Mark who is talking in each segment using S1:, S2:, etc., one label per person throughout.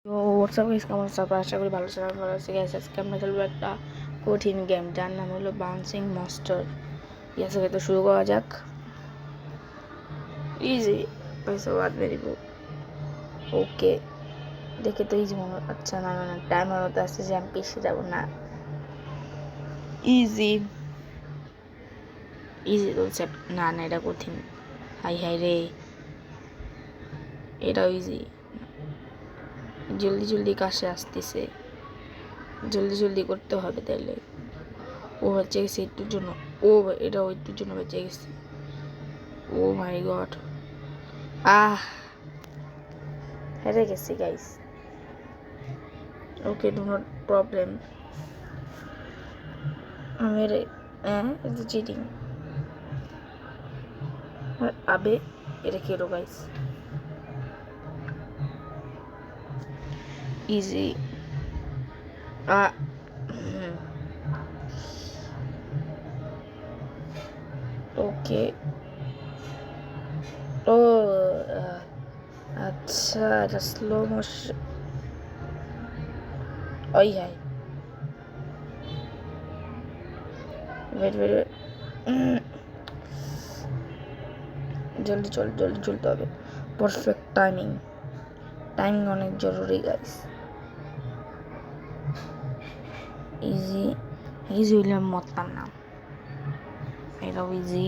S1: তো WhatsApp guys, কেমন আছো? আশা করি ভালো আছেন। ভালো আছি গাইস। আজকে আমরা খেলবো একটা কঠিন গেম যার নাম হলো বাউন্সিং মনস্টার। ইয়াস, তো শুরু করা যাক। ইজি গাইস, বাদ মেরে দিব। ওকে, দেখে তো ইজি মনে, আচ্ছা না না না, টাইমার মতো আসছে যে আমি পিছিয়ে যাবো না। ইজি ইজি তো না না, এটা কঠিন। হাই হাই রে, এটাও ইজি। জলদি জলদি কাছে আসতেছে, জলদি জলদি করতে হবে তাহলে। ও বেঁচে গেছে একটুর জন্য। ও এটাও একটুর জন্য বেঁচে গেছে। ও মাই গড, হেরে গেছি guys. Okay, do not problem. মেরে এটা চিটিং। আবে এটা কেলো গাইস। ইজি। ওকে। ও আচ্ছা, এটা স্লো মোশন। ওই হাই, ওয়েট ওয়েট, জলদি চল, জলদি চলতে হবে। পারফেক্ট টাইমিং, টাইমিং অনেক জরুরি গাইস। ইজি ইজি হইলে আমি মরতাম না। এটাও ইজি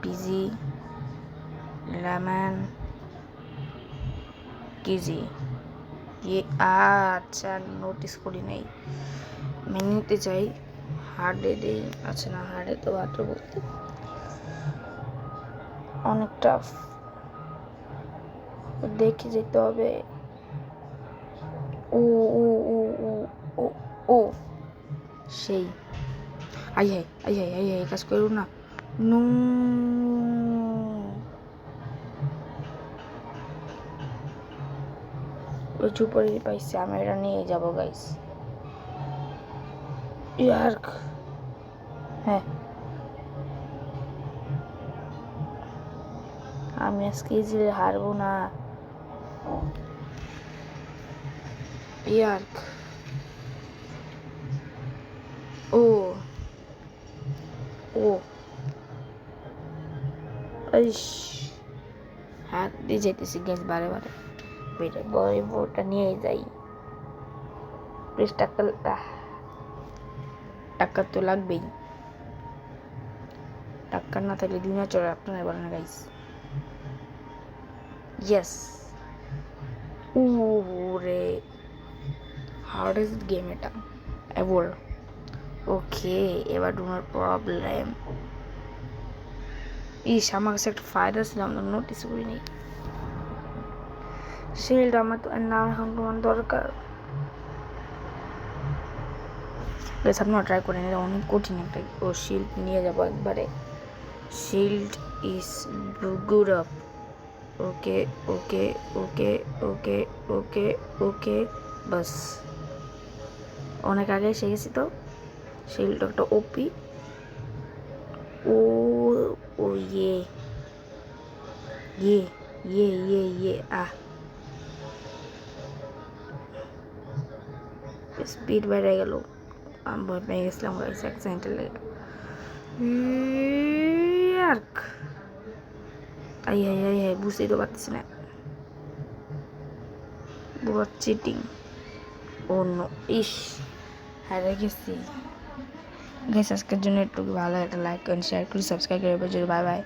S1: পিজি লেমন কেজি। আচ্ছা, নোটিস করি নাই। মেনুতে চাই হার্ডে দেই। আচ্ছা না, হার্ডে তো মাত্র বলতে অনেক টাফ, দেখে যেতে হবে। ও ও ও ও ও ও সেই আই হাই আই হাই আই হাই, কাজ করো না। নো, ওই চুপড়ি পাইছে, আমি এটা নিয়ে যাবো গাইস। ইয়ার্ক, হ্যাঁ আমি আজকে ইজিলি হারবো না। ইয়ার্ক, ও ও হাত দিয়ে যেতেছি গ্যাস বারে বারে। বেড়ে বই বোটা নিয়ে যাই। প্লিজ টাকা, টাকা তো লাগবেই। টাকা না থাকলে দুনিয়া চলে, আপনারা বলেন গাইস। ইয়েস। ওরে, হার্ডেস্ট গেম এটা এভার। ওকে, এবার ডু নট প্রবলেম। ইস, আমার কাছে একটা ফায়দা ছিল, আমরা নোটিস করিনি। শিল্ড আমার তো না, এখন তোমার দরকার। বেশ, আপনারা ট্রাই করে নিলে অনেক কঠিন একটা। ও শিল্ড নিয়ে যাবো একবারে। Shield is good up. Okay okay okay okay okay okay, bus অনেক আগে এসে গেছি তো। শিল্ড একটা ওপি। ও ও ইয়ে ইয়ে ইয়ে ইয়ে ইয়ে স্পিড বেড়ে গেল। আমি ভয় পেয়ে গেছিলাম গাইস, অ্যাক্সিডেন্টে লেগে। আই হাই হাই হাই, বুঝতেই তো পারতেছি না। পুরো চিটিং। ও নো, ইস হারে গেছি গাইস। আজকের জন্য একটু ভালো একটা লাইক করেন, শেয়ার করে সাবস্ক্রাইব করে। Bye bye.